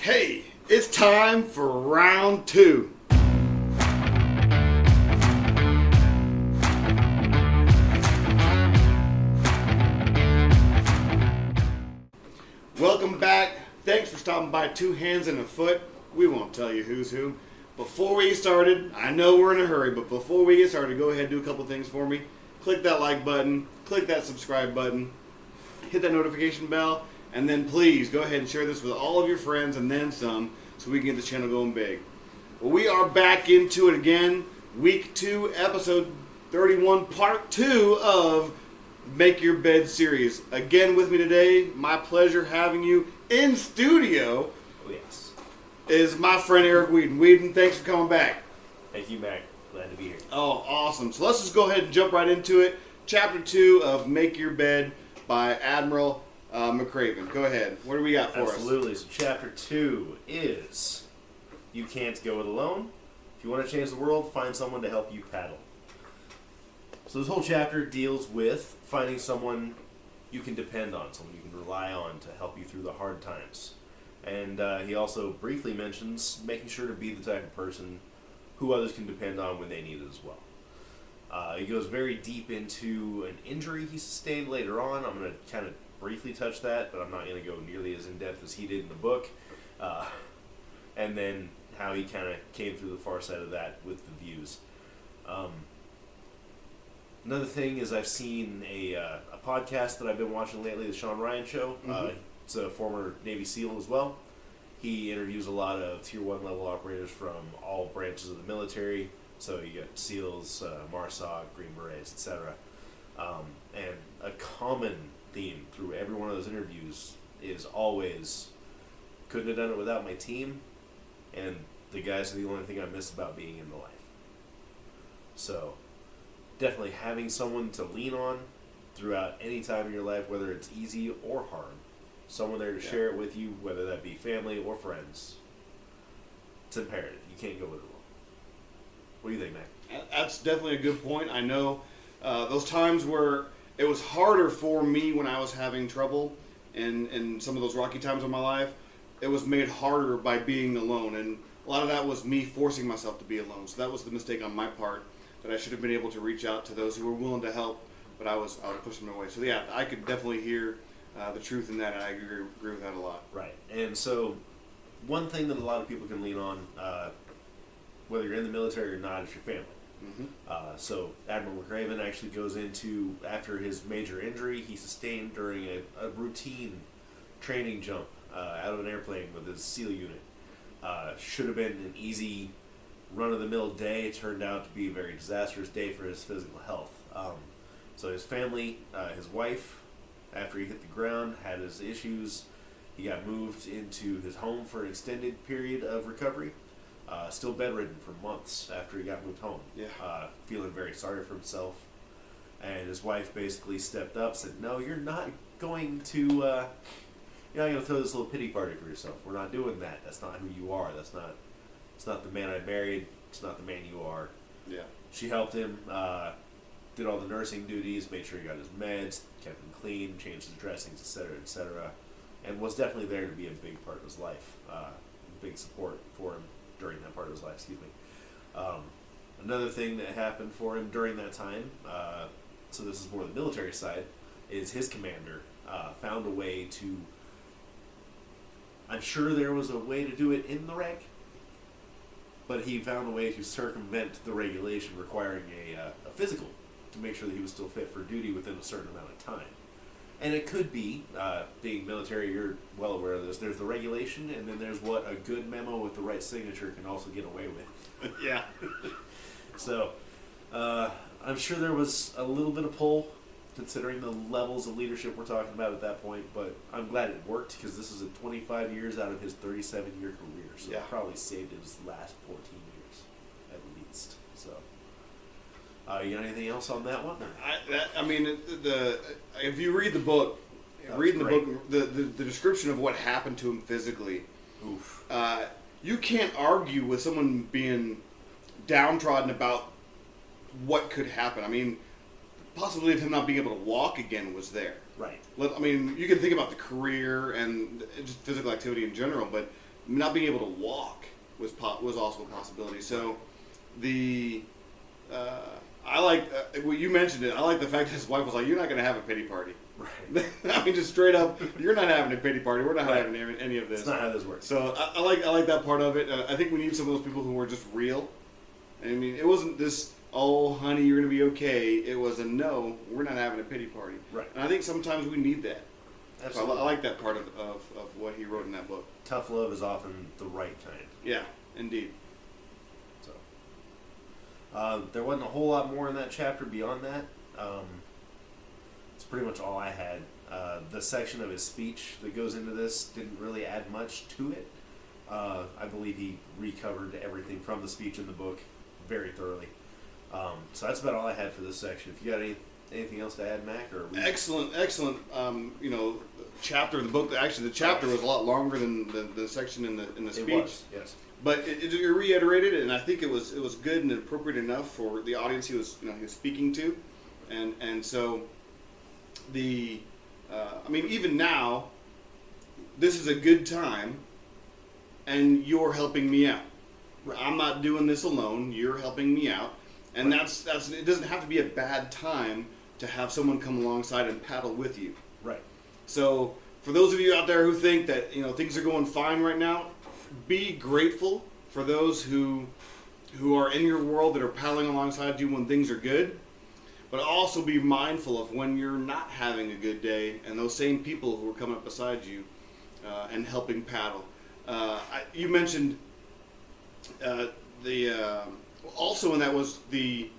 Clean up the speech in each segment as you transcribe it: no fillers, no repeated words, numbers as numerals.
Hey, it's time for round two. Welcome back. Thanks for stopping by Two Hands and a Foot. We won't tell you who's who. Before we get started, I know we're in a hurry, but before we get started, go ahead and do a couple things for me. Click that like button, click that subscribe button, hit that notification bell, and then please go ahead and share this with all of your friends and then some so we can get this channel going big. Well, we are back into it again. Week 2, episode 31, part 2 of Make Your Bed series. Again with me today, my pleasure having you in studio. Oh, yes. Is my friend Eric Whedon. Whedon, thanks for coming back. Thank you, Mac. Glad to be here. Oh, awesome. So let's just go ahead and jump right into it. Chapter 2 of Make Your Bed by Admiral McRaven. Go ahead. What do we got for us? Absolutely. So chapter 2 is You Can't Go It Alone. If you want to change the world, find someone to help you paddle. So this whole chapter deals with finding someone you can depend on, someone you can rely on to help you through the hard times. And he also briefly mentions making sure to be the type of person who others can depend on when they need it as well. He goes very deep into an injury he sustained later on. I'm going to kind of briefly touch that, but I'm not going to go nearly as in-depth as he did in the book. And then how he kind of came through the far side of that with the views. Another thing is I've seen a podcast that I've been watching lately, the Sean Ryan Show. Mm-hmm. It's a former Navy SEAL as well. He interviews a lot of Tier 1 level operators from all branches of the military. So you got SEALs, MARSOC, Green Berets, etc. And a common theme through every one of those interviews is always, couldn't have done it without my team, and the guys are the only thing I miss about being in the life. So definitely having someone to lean on throughout any time in your life, whether it's easy or hard. Someone there to share it with you, whether that be family or friends. It's imperative. You can't go it alone. What do you think, Mac? That's definitely a good point. I know those times where it was harder for me when I was having trouble in some of those rocky times of my life, it was made harder by being alone. And a lot of that was me forcing myself to be alone. So that was the mistake on my part, that I should have been able to reach out to those who were willing to help, but I was pushing them away. So yeah, I could definitely hear the truth in that, and I agree with that a lot. Right. And so one thing that a lot of people can lean on, whether you're in the military or not, is your family. Mm-hmm. So Admiral McRaven actually goes into, after his major injury he sustained during a routine training jump out of an airplane with his SEAL unit. Should have been an easy run-of-the-mill day. It turned out to be a very disastrous day for his physical health. So his family, his wife, after he hit the ground, had his issues. He got moved into his home for an extended period of recovery. Still bedridden for months after he got moved home. Yeah. Feeling very sorry for himself. And his wife basically stepped up, said, "No, you're not going to, you're not going to throw this little pity party for yourself. We're not doing that. That's not who you are. It's not the man I married. It's not the man you are." Yeah. She helped him, did all the nursing duties, made sure he got his meds, kept him clean, changed his dressings, etc., and was definitely there to be a big part of his life, big support for him during that part of his life, Another thing that happened for him during that time, so this is more the military side, is his commander found a way to, I'm sure there was a way to do it in the rank, but he found a way to circumvent the regulation requiring a physical to make sure that he was still fit for duty within a certain amount of time. And it could be, being military, you're well aware of this, there's the regulation, and then there's what a good memo with the right signature can also get away with. Yeah. So, I'm sure there was a little bit of pull, considering the levels of leadership we're talking about at that point, but I'm glad it worked, because this is 25 years out of his 37-year career, so yeah. It probably saved his last 14 years, at least. So, you got anything else on that one? If you read the book, the description of what happened to him physically, oof. You can't argue with someone being downtrodden about what could happen. I mean, possibility of him not being able to walk again was there. Right. I mean, you can think about the career and just physical activity in general, but not being able to walk was also a possibility. So the I like well, you mentioned it. I like the fact that his wife was like, "You're not going to have a pity party." Right. I mean, just straight up, you're not having a pity party. We're not Right. having any of this. That's not how this works. So I like that part of it. I think we need some of those people who are just real. I mean, it wasn't this, "Oh, honey, you're going to be okay." It was a, "No, we're not having a pity party." Right. And I think sometimes we need that. Absolutely. So I like that part of what he wrote in that book. Tough love is often the right kind. Yeah, indeed. So there wasn't a whole lot more in that chapter beyond that. It's pretty much all I had. The section of his speech that goes into this didn't really add much to it. I believe he recovered everything from the speech in the book very thoroughly. So that's about all I had for this section. If you got anything else to add, Mac? Or Excellent. Chapter of the book. Actually, the chapter was a lot longer than the section in the speech. It was, yes. But it reiterated it, and I think it was good and appropriate enough for the audience he was speaking to, and so even now, this is a good time, and you're helping me out. I'm not doing this alone. You're helping me out, and that's it. Doesn't have to be a bad time to have someone come alongside and paddle with you. Right. So for those of you out there who think that things are going fine right now, be grateful for those who are in your world that are paddling alongside you when things are good, but also be mindful of when you're not having a good day and those same people who are coming up beside you and helping paddle. You mentioned also, and that was the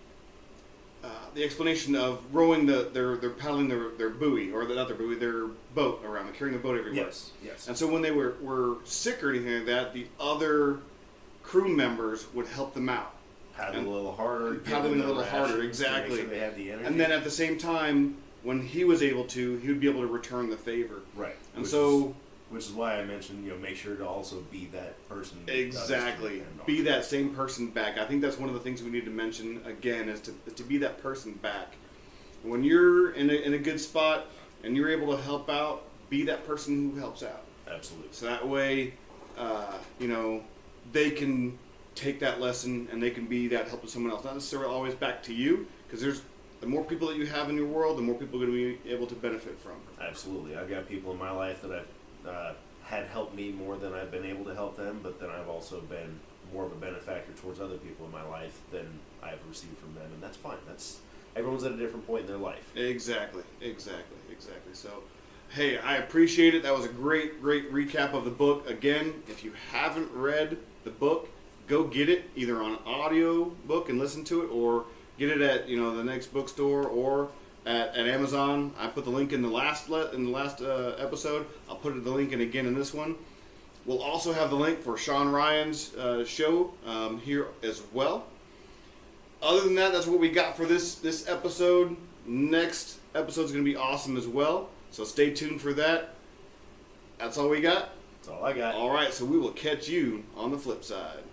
explanation of rowing they're paddling their buoy, or not their buoy, their boat around. They're carrying the boat everywhere. Yes. And so when they were sick or anything like that, the other crew members would help them out. Paddling a little harder. Exactly. Make sure they had the energy. And then at the same time, when he was able to, he would be able to return the favor. Right. And which is why I mentioned, make sure to also be that person. Exactly. Be that same person back. I think that's one of the things we need to mention again is to be that person back. When you're in a good spot and you're able to help out, be that person who helps out. Absolutely. So that way, they can take that lesson and they can be that help to someone else. Not necessarily always back to you, because the more people that you have in your world, the more people are going to be able to benefit from. Absolutely. I've got people in my life that I've had helped me more than I've been able to help them, but then I've also been more of a benefactor towards other people in my life than I've received from them, and that's fine. Everyone's at a different point in their life. Exactly. So, hey, I appreciate it. That was a great recap of the book. Again, if you haven't read the book, go get it either on audio book and listen to it, or get it at the next bookstore or at Amazon. I put the link in the last episode. I'll put the link in again in this one. We'll also have the link for Sean Ryan's show here as well. Other than that, that's what we got for this episode. Next episode's going to be awesome as well, so stay tuned for that. That's all we got. That's all I got. All right, so we will catch you on the flip side.